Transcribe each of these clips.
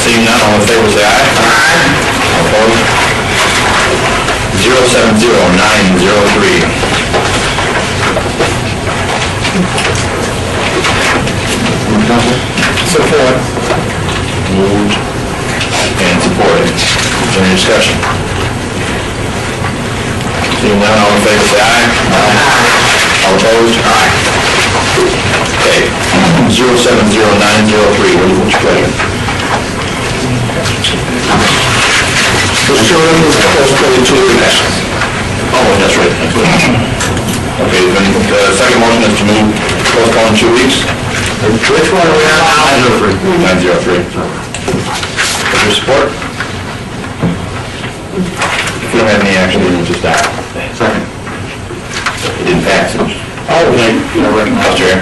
Seeing none, all in favor say aye. Aye. Opposed? 070903. Support. Moved and supported. Any discussion? Seeing none, all in favor say aye. Aye. All opposed? Aye. Okay, 070903, what's your pleasure? Mr. Chairman, move to postpone 2 weeks. Oh, that's right. Okay, then the second motion is to move postpone 2 weeks. Which one are we on? 903. What's your support? If you don't have any action, then we'll just die. Second. It didn't pass. Oh, thank you. Mr. Chair.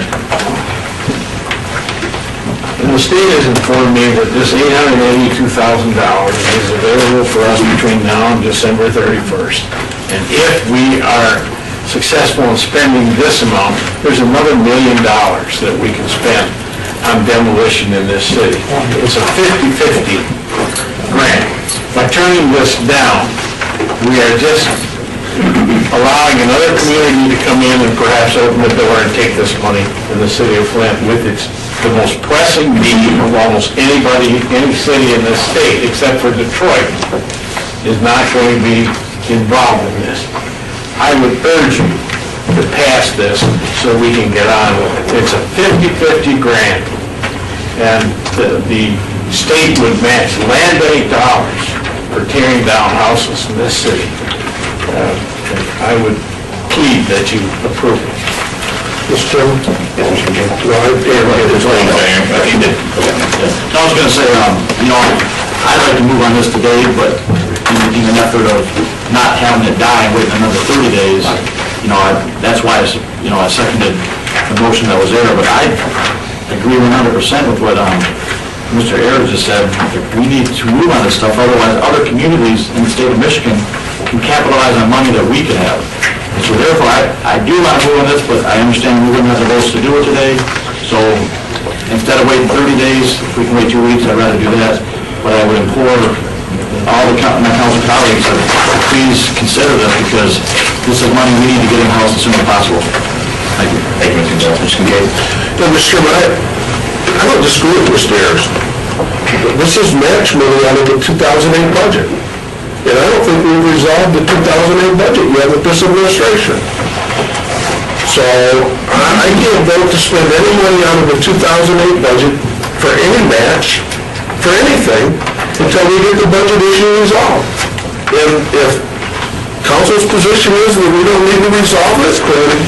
And the state has informed me that this $882,000 is available for us between now and December 31st. And if we are successful in spending this amount, there's another $1 million that we can spend on demolition in this city. It's a 50-50 grant. By turning this down, we are just allowing another community to come in and perhaps open the door and take this money in the city of Flint with the most pressing need of almost anybody, any city in this state, except for Detroit, is not going to be involved in this. I would urge you to pass this so we can get on with it. It's a 50-50 grant, and the state would match land bank dollars for tearing down houses in this city. I would plead that you approve it. Mr. Chairman? I was going to say, I'd like to move on this today, but in an effort of not having it die and waiting another 30 days, that's why I seconded the motion that was there. But I agree 100% with what Mr. Ayers just said. We need to move on this stuff, otherwise other communities in the state of Michigan can capitalize on money that we can have. And so therefore, I do want to move on this, but I understand we wouldn't have the votes to do it today. So instead of waiting 30 days, if we can wait 2 weeks, I'd rather do that. But I would implore all my council colleagues to please consider this, because this is money we need to get in the house as soon as possible. Thank you. Thank you, Mr. Kincaid. Mr. Chairman, I don't disagree with Mr. Ayers. This is match money out of the 2008 budget. And I don't think we've resolved the 2008 budget yet with this administration. So I can't vote to spend any money out of the 2008 budget for any match, for anything, until we get the budget issue resolved. And if council's position is that we don't need to resolve this, clearly,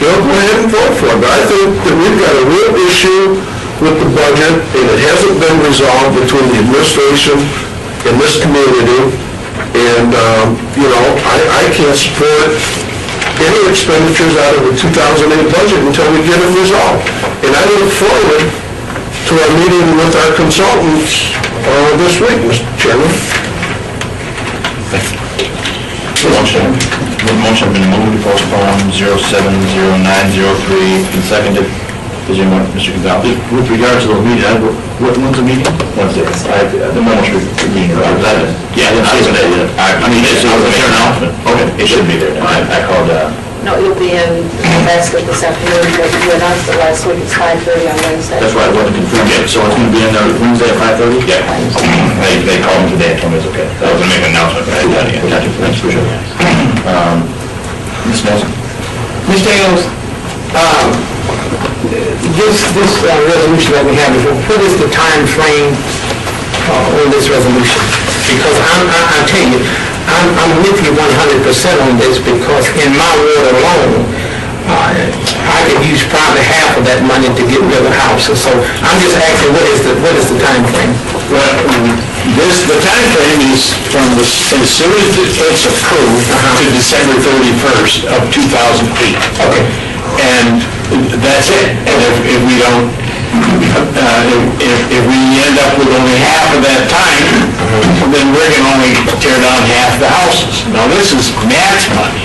go ahead and vote for it. But I think that we've got a real issue with the budget, and it hasn't been resolved between the administration and this community. And, I can't support any expenditures out of the 2008 budget until we get it resolved. And I look forward to our meeting with our consultants this week, Mr. Chairman. Motion has been moved to postpone 070903 and seconded. Is there more, Mr. Gonzalez? With regard to the meeting, when's the meeting? Wednesday. The memo should be meeting. Yeah, I didn't see it today. I mean, it's there now. Okay, it should be there now. I called, No, it'll be in the basket this afternoon, but you announced it last week, it's 5:30 on Wednesday. that's why I wasn't confirmed yet. So it's going to be in there Wednesday at 5:30? Yeah. They called me today and told me it's okay. I was going to make an announcement, but I hadn't done it yet. Gotcha, thanks for sure. Ms. Nelson? Mr. Ayers, this resolution that we have, what is the time frame on this resolution? Because I'll tell you, I'm with you 100% on this, because in my ward alone, I could use probably half of that money to get rid of houses. So I'm just asking, what is the time frame? Well, the time frame is from as soon as it's approved to December 31st of 2008. Okay. And that's it. And if we don't, if we end up with only half of that time, then we're going to only tear down half the houses. Now, this is match money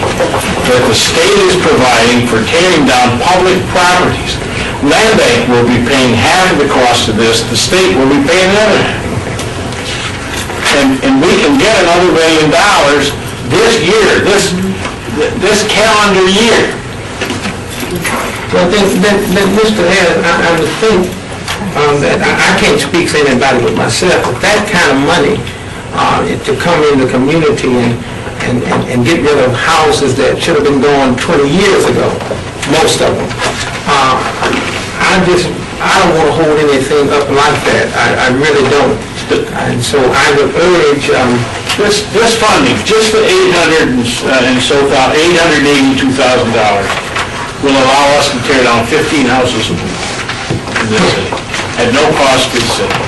that the state is providing for tearing down public properties. Land Bank will be paying half of the cost of this. The state will be paying the other half. and we can get another $1 million this year, this calendar year. Well, then, Mr. Harris, I would think that, I can't speak for anybody but myself, but that kind of money to come in the community and get rid of houses that should have been gone 20 years ago, most of them. I don't want to hold anything up like that. I really don't. And so I would urge, This funding, just for $882,000, will allow us to tear down 15 houses in this city, at no cost to the city.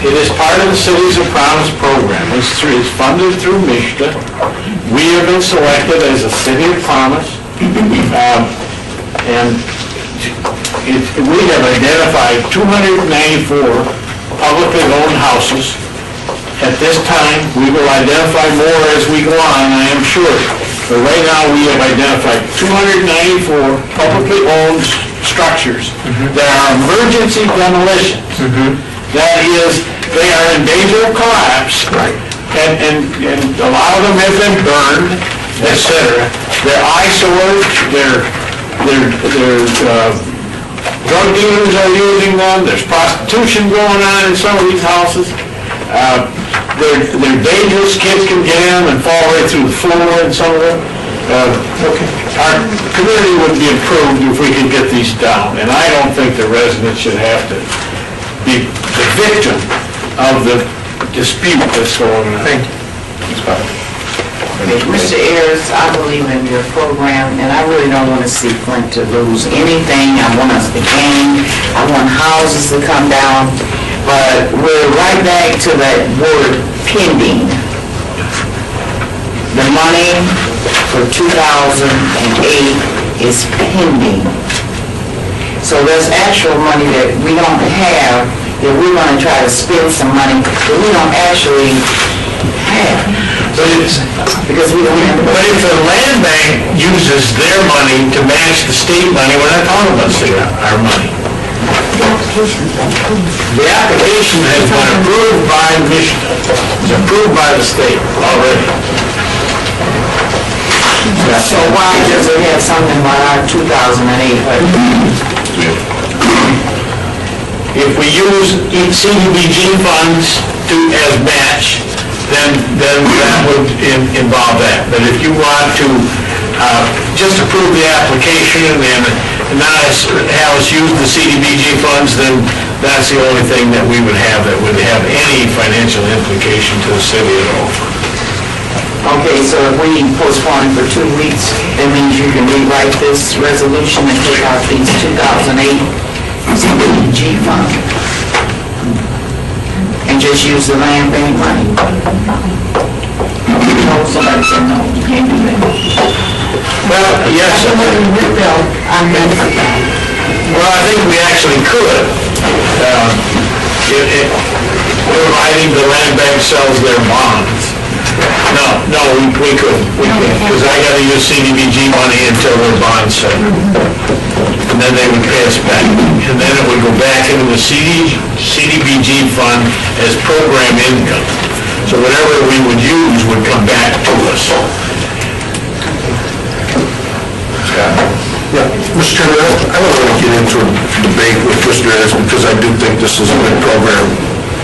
It is part of the Cities of Promise program. It's funded through MISHDA. We have been selected as a City of Promise, and we have identified 294 publicly owned houses. At this time, we will identify more as we go on, I am sure. But right now, we have identified 294 publicly owned structures that are emergency demolitions. That is, they are in danger of collapse. And a lot of them have been burned, etc. They're eyesores, drug dealers are using them, there's prostitution going on in some of these houses. They're dangerous, kids can get in and fall right through the floor in some of them. Our community would be improved if we could get these down, and I don't think the residents should have to be the victim of the dispute that's going on. thank you. Mr. Ayers, I believe in your program, and I really don't want to see Flint to lose anything. I want us to gain. I want houses to come down. But we're right back to that word pending. The money for 2008 is pending. So there's actual money that we don't have, that we're going to try to spend some money that we don't actually have. Because we don't have. But if the land bank uses their money to match the state money, we're not talking about our money. The application has been approved by Michigan. It's approved by the state already. So why does it have something like our 2008 budget? If we use CDBG funds as match, then that would involve that. But if you want to just approve the application and not have us use the CDBG funds, then that's the only thing that we would have that would have any financial implication to the city at all. Okay, so if we postpone it for 2 weeks, that means you can rewrite this resolution and take out these 2008 CDBG funds and just use the land bank money. No, somebody said no, you can't do that. Well, yes. Well, I think we actually could, providing the land bank sells their bonds. No, we couldn't, because I gotta use CDBG money until their bonds sell. And then they would pay us back. And then it would go back into the CDBG fund as program income. So whatever we would use would come back to us. Yeah, Mr. Chairman, I don't want to get into a debate with Mr. Ayers because I do think this is a good program.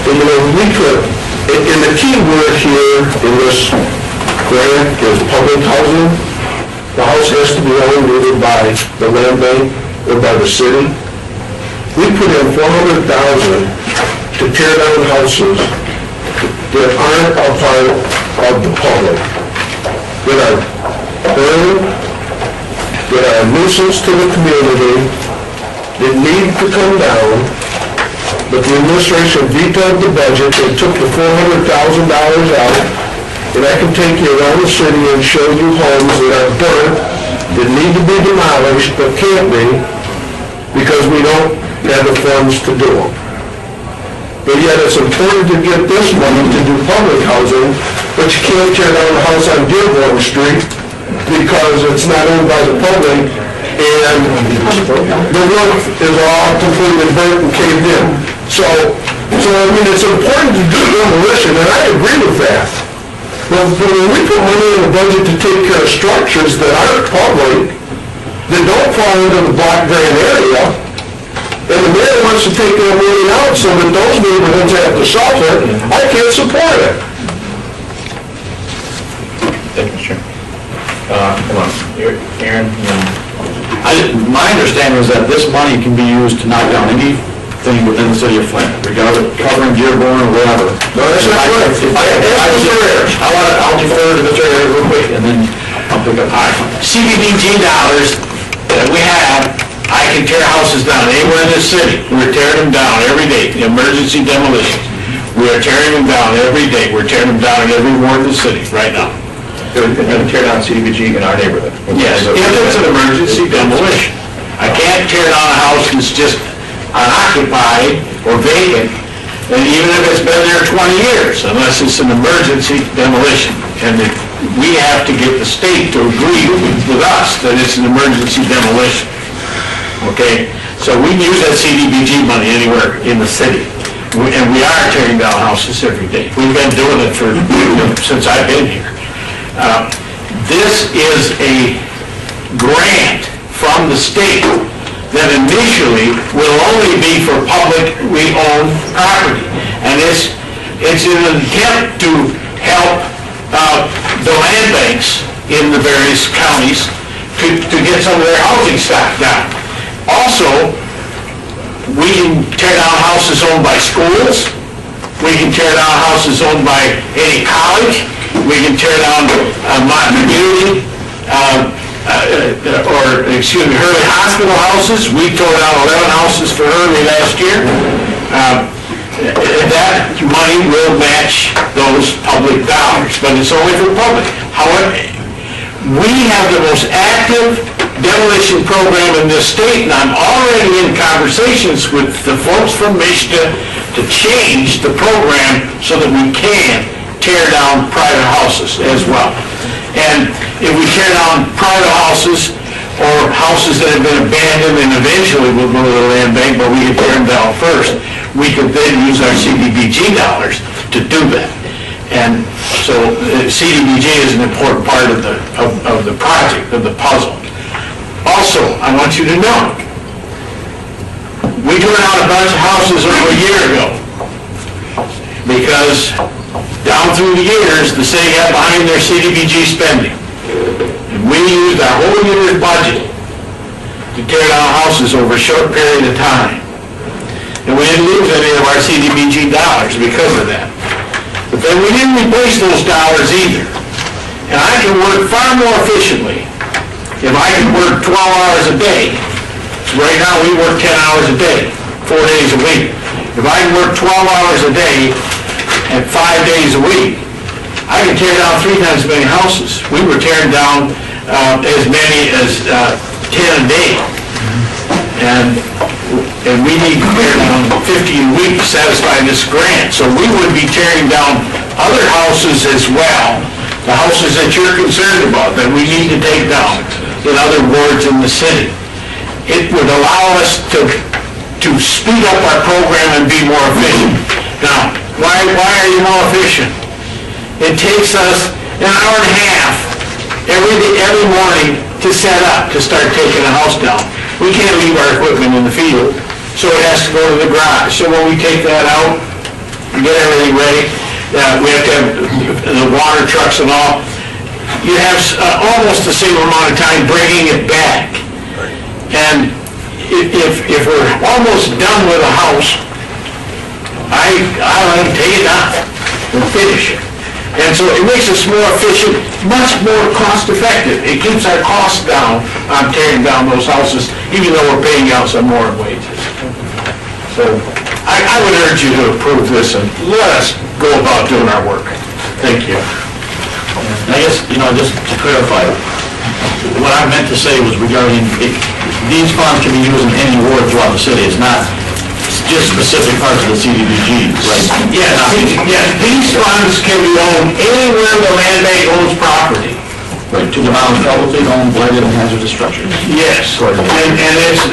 But, we could, and the key word here in this grant is public housing. The house has to be owned either by the land bank or by the city. We put in $400,000 to tear down houses that aren't a part of the public, that are burned, that are a nuisance to the community, that need to come down, but the administration vetoed the budget, they took the $400,000 out, and I can take you around the city and show you homes that are burnt, that need to be demolished, but can't be, because we don't have the funds to do them. But yet it's important to get this money to do public housing, but you can't tear down a house on Dearborn Street because it's not owned by the public and the roof is all completely burnt and caved in. So So, I mean, it's important to do demolition, and I agree with that. But when we put money in the budget to take care of structures that aren't public, that don't fall into the Black Grant area, and the mayor wants to take that money out so that those neighborhoods have to suffer, I can't support it. Thank you, Mr. Chairman. Come on, Aaron, My understanding is that this money can be used to knock down anything within the city of Flint, regardless, covering Dearborn or whatever. No, that's not right. I'll defer to Mr. Ayers real quick, and then I'll pick up. CDBG dollars that we have, I can tear houses down anywhere in this city. We're tearing them down every day, emergency demolitions. We are tearing them down every day. We're tearing them down in every ward in the city right now. you're going to tear down CDBG in our neighborhood. Yes, if it's an emergency demolition. I can't tear down a house that's just unoccupied or vacant, and even if it's been there 20 years, unless it's an emergency demolition. And we have to get the state to agree with us that it's an emergency demolition. Okay? So we can use that CDBG money anywhere in the city. And we are tearing down houses every day. We've been doing it for, since I've been here. This is a grant from the state that initially will only be for publicly owned property. And it's in an attempt to help the land banks in the various counties to get some of their housing stock down. Also, we can tear down houses owned by schools. We can tear down houses owned by any college. We can tear down my community, Hurley Hospital houses. We tore down 11 houses for Hurley last year. That money will match those public dollars, but it's only for public. However, we have the most active demolition program in this state, and I'm already in conversations with the folks from Michigan to change the program so that we can tear down private houses as well. And if we tear down private houses or houses that have been abandoned and eventually will go to the land bank, but we can tear them down first, we could then use our CDBG dollars to do that. And so CDBG is an important part of the project, of the puzzle. Also, I want you to know, we tore down a bunch of houses over a year ago because down through the years, the city got behind their CDBG spending. And we used our whole year's budget to tear down houses over a short period of time. And we didn't lose any of our CDBG dollars because of that. But then we didn't replace those dollars either. And I can work far more efficiently if I can work 12 hours a day. Right now, we work 10 hours a day, 4 days a week. If I can work 12 hours a day and 5 days a week, I can tear down 3 times as many houses. We were tearing down as many as 10 a day. And we need to tear down 50 a week to satisfy this grant. So we would be tearing down other houses as well, the houses that you're concerned about, that we need to take down in other wards in the city. It would allow us to speed up our program and be more efficient. Now, why are you more efficient? It takes us an hour and a half every morning to set up, to start taking a house down. We can't leave our equipment in the field, so it has to go to the garage. So when we take that out, we get everything ready, we have to have the water trucks and all. You have almost the same amount of time bringing it back. And if we're almost done with a house, I like to take it down and finish it. And so it makes us more efficient, much more cost effective. It keeps our costs down on tearing down those houses, even though we're paying out some more in wages. So I would urge you to approve this and let us go about doing our work. Thank you. And I guess, just to clarify, what I meant to say was regarding, these funds can be used in any ward throughout the city. It's not just specific parts of the CDBG, right? Yes, these funds can be owned anywhere the land bank owns property. Right, to demolish publicly owned blighted and hazardous structures. Yes, and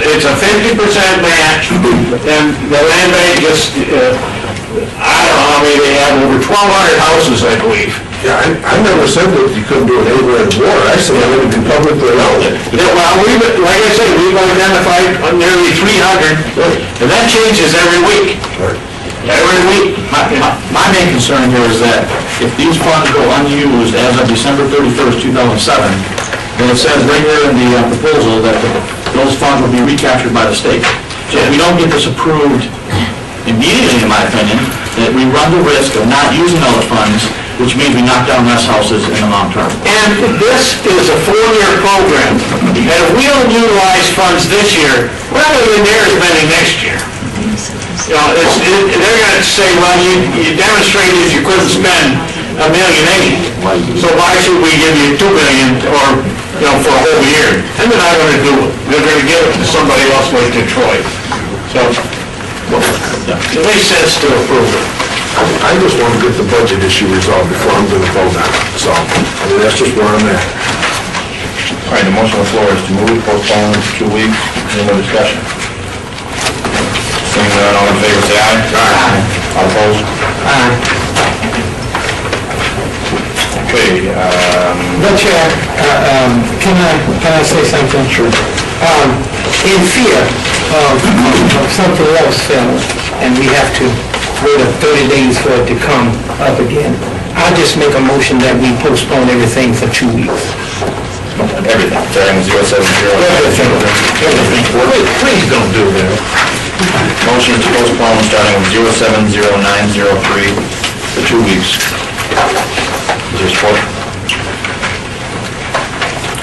it's a 50% match, and the land bank just I don't know, maybe they have over 1,200 houses, I believe. Yeah, I never said that you couldn't do an eight-way water, I said it would be publicly known. Yeah, well, like I said, we've identified nearly 300, and that changes every week. Every week. My main concern here is that if these funds go unused as of December 31st, 2007, then it says right here in the proposal that those funds will be recaptured by the state. So if we don't get this approved immediately, in my opinion, that we run the risk of not using all the funds, which means we knock down less houses in the long term. And this is a 4-year program, and if we don't utilize funds this year, we're not going to be there as many next year. You know, they're going to say, well, you demonstrated you couldn't spend $1.8 million, so why should we give you $2 million or, you know, for a whole year? And they're not going to do it. They're going to give it to somebody else like Detroit. So, it makes sense to approve it. I just want to get the budget issue resolved before I'm going to vote on it, so, I mean, that's just where I'm at. All right, the motion on the floor is to move, postpone 2 weeks. Any more discussion? Seeing none, all in favor, say aye. Aye. All opposed? Aye. Okay, But Chair, can I say something? Sure. In fear of something else, and we have to wait 30 days for it to come up again, I'll just make a motion that we postpone everything for 2 weeks. everything, starting with 070. Please don't do that. Motion to postpone starting with 070903 for 2 weeks. Is there support?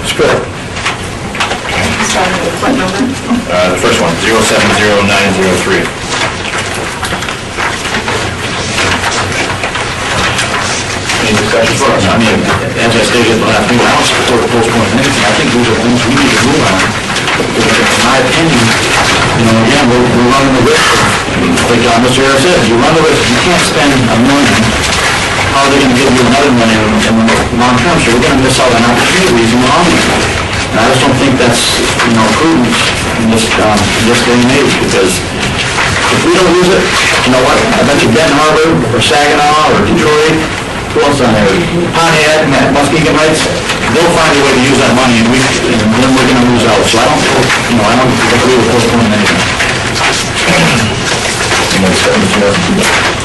Support. Starting with what number? The first one, 070903. Any discussion? I mean, as I stated at the last meeting, I don't support a postponement of anything. I think these are things we need to move on. In my opinion, you know, again, we're running the risk, like Mr. Harris said, you run the risk, you can't spend $1 million, how are they gonna give you another $1 million in the long term? So we're gonna miss out on opportunities in the long run. And I just don't think that's, you know, prudent in this day and age, because if we don't use it, you know what, I bet you Benton Harbor, or Saginaw, or Detroit, who else on there? Pontiac, Muskegon Heights, they'll find a way to use that money, and then we're gonna lose out. So I don't agree with postponing anything.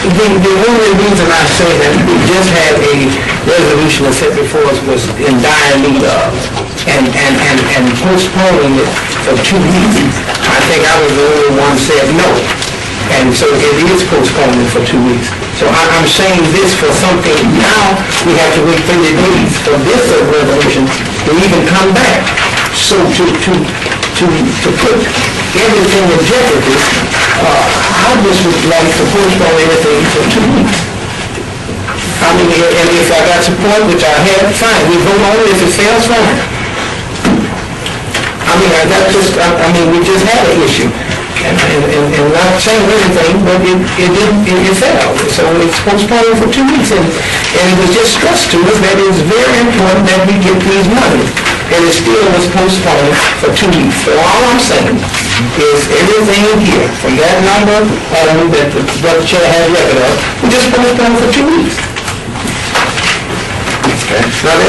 The only reason I say that we just had a resolution that set before us was in dire need of, and postponing it for 2 weeks, I think I was the only one who said no. And so it is postponed for 2 weeks. So I'm saying this for something, now we have to wait 30 days for this resolution to even come back. So to put everything in jeopardy, I just would like to postpone everything for 2 weeks. I mean, and if I got support, which I had, fine, we vote on it. If it fails, fine. I mean, we just had an issue. And not saying anything, but it failed. So it's postponed for 2 weeks, and it was just stressed to us that it's very important that we get these money. And it still was postponed for 2 weeks. So all I'm saying is everything in here, from that number on that the chair has record of, we just postponed for 2 weeks. Okay. Now,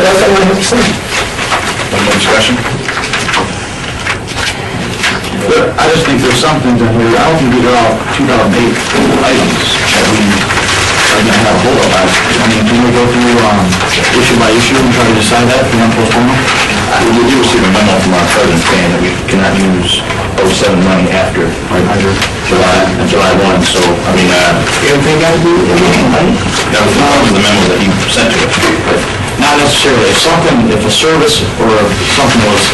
that's all I have to say. Any more discussion? But I just think there's some things in here, I don't think these are all 2008 items that we are gonna have a hold of. I mean, can we go through, issue by issue and try to decide that if we want to postpone them? We did receive a memo from our president saying that we cannot use 07 money after July 1, so, I mean, Everything got to do with everything, right? that was the memo that he sent to us. Not necessarily. If a service or something was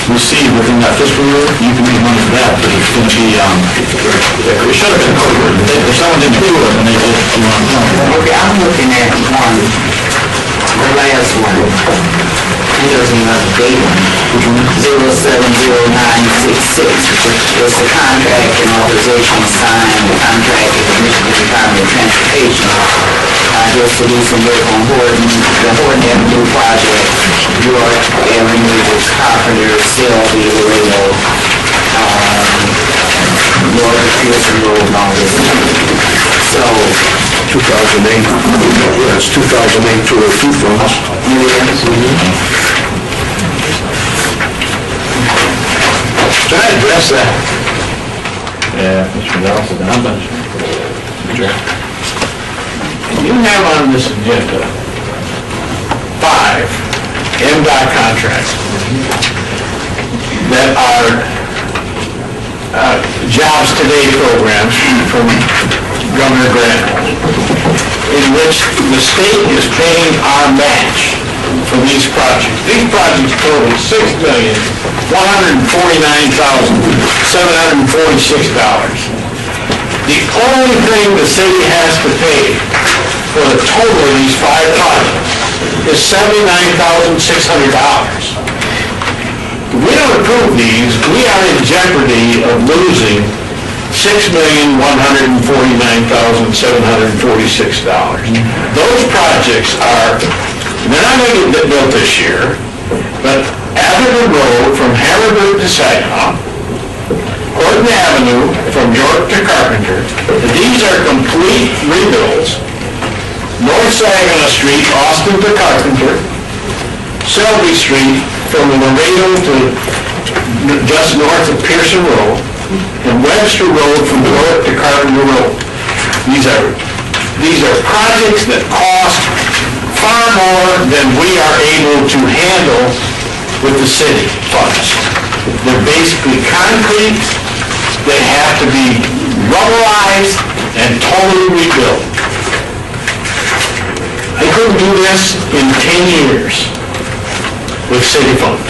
received within that fiscal year, you can make money for that, but it's gonna be, it should have been covered. If someone didn't do it, then they did, you know. Okay, I'm looking at one, the last one. It doesn't even have a date on it. 070966. It's the contract and authorization to sign the contract with the Michigan Department of Transportation. Just to do some work on the Horton Avenue project, York Avenue, Carpenter, Sylvia, Laredo, North Pearson Road and all this. So, 2008, yeah, it's 2008 202 funds. Try to address that. Yeah, Mr. Nelson, I'm not sure. You have on this agenda 5 MDOT contracts that are Jobs Today programs from Governor Grant, in which the state is paying our match for these projects. These projects total $6,149,746. The only thing the city has to pay for the total of these 5 projects is $79,600. If we don't approve these, we are in jeopardy of losing $6,149,746. Those projects are, they're not going to get built this year, but Atherton Road from Hammerburg to Saginaw, Horton Avenue from York to Carpenter, these are complete rebuilds. North Saginaw Street, Austin to Carpenter, Selby Street from Laredo to just north of Pearson Road, and Webster Road from York to Carpenter Road. These are projects that cost far more than we are able to handle with the city funds. They're basically concrete, they have to be rubberized and totally rebuilt. They couldn't do this in 10 years with city funds.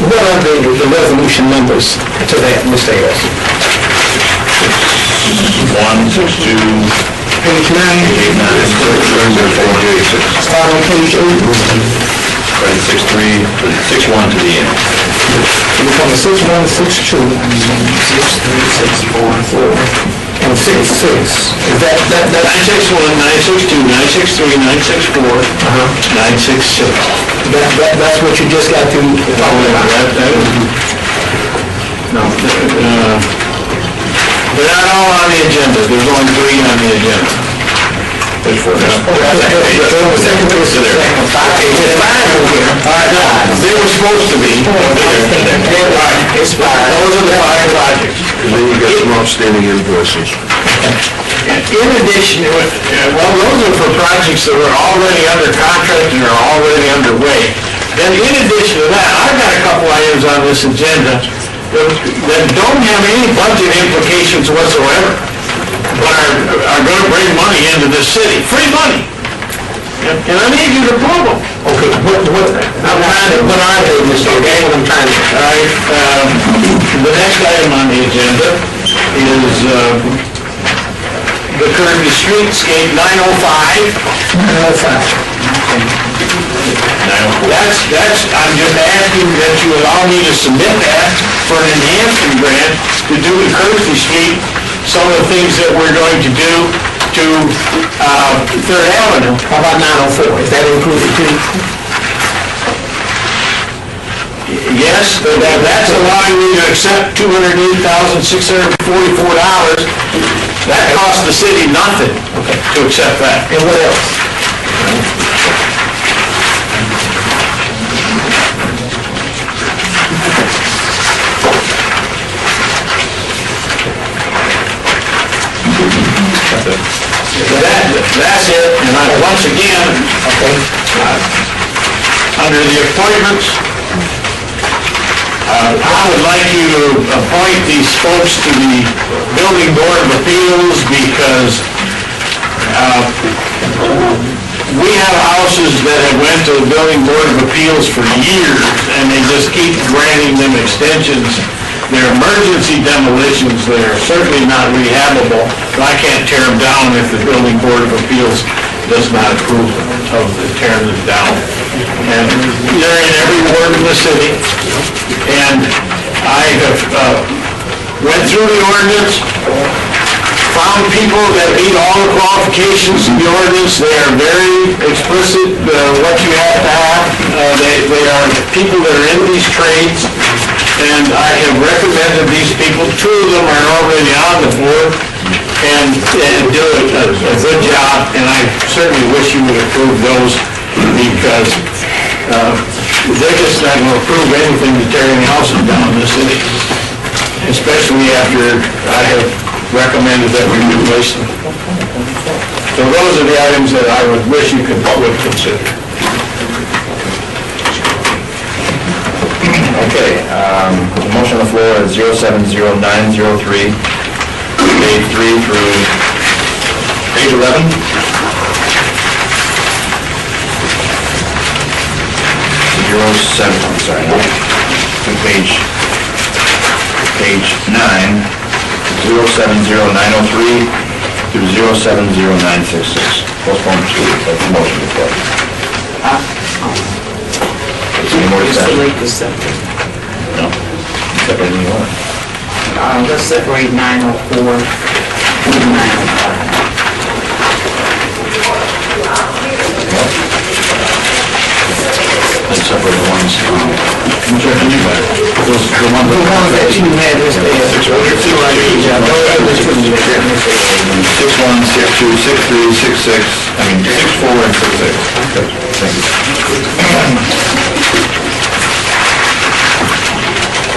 What are the resolution numbers to that, Mr. Ayers? 162, Page 9, 89, start on page 8, 6.3, 6.1 to the end. we come to 6, 1, 6, 2, 6, 3, 6, 4, 4, and 6, 6. Is that 961, 962, 963, 964, 966. that's what you just got to talk about? They're not all on the agenda, there's only 3 on the agenda. There's 4 now. They were supposed to be. Those are the 5 projects. And then you got some outstanding invoices. In addition, well, those are for projects that were already under contract and are already underway. Then in addition to that, I've got a couple items on this agenda that don't have any budget implications whatsoever, but are going to bring money into the city, free money. And I need you to approve them. Okay, what are they, Mr. Okay, what I'm trying to... All right, the next item on the agenda is the Kirby Streetscape 905. I'm just asking that you allow me to submit that for an enhancement grant to do the Kersey Street, some of the things that we're going to do to 3rd Avenue. How about 904, is that included too? Yes, that's allowing me to accept $208,644. That costs the city nothing to accept that. And what else? That's it, and once again, under the appointments, I would like you to appoint these folks to the Building Board of Appeals because we have houses that have went to the Building Board of Appeals for years, and they just keep granting them extensions. They're emergency demolitions, they're certainly not rehabable, but I can't tear them down if the Building Board of Appeals does not approve of tearing them down. And they're in every ward in the city, and I have went through the ordinance, found people that meet all the qualifications of the ordinance. They are very explicit what you have to have. They are people that are in these trades, and I have recommended these people. 2 of them are already on on the board and do a good job, and I certainly wish you would approve those, because they're just not going to approve anything to tearing houses down in the city, especially after I have recommended that we replace them. So those are the items that I would wish you would consider. Okay, the motion on the floor is 070903, page 3 through page 11. I'm sorry, to page 9, 070903 through 070966. Postpone proceedings, that's the motion to close. Any more discussion? Delete the separate. No? Separate any more? Let's separate 904 and 905. Let's separate the ones, which are anybody. Those, the ones that you had this day. 61, 62, 63, 66, I mean, 64 and 66. Okay, thank you.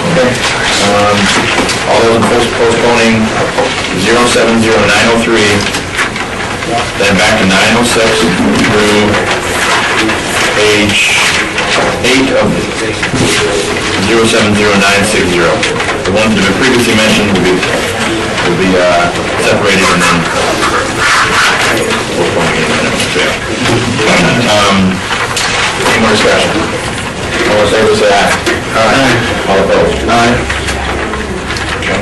Okay, all those in postponing 070903, then back to 906 through page 8 of 070960. The ones that have been previously mentioned will be separated and then any more discussion? All in favor, say aye. Aye. All opposed? Aye. Okay.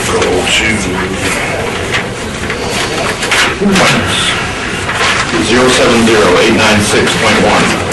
Go to 070896.1.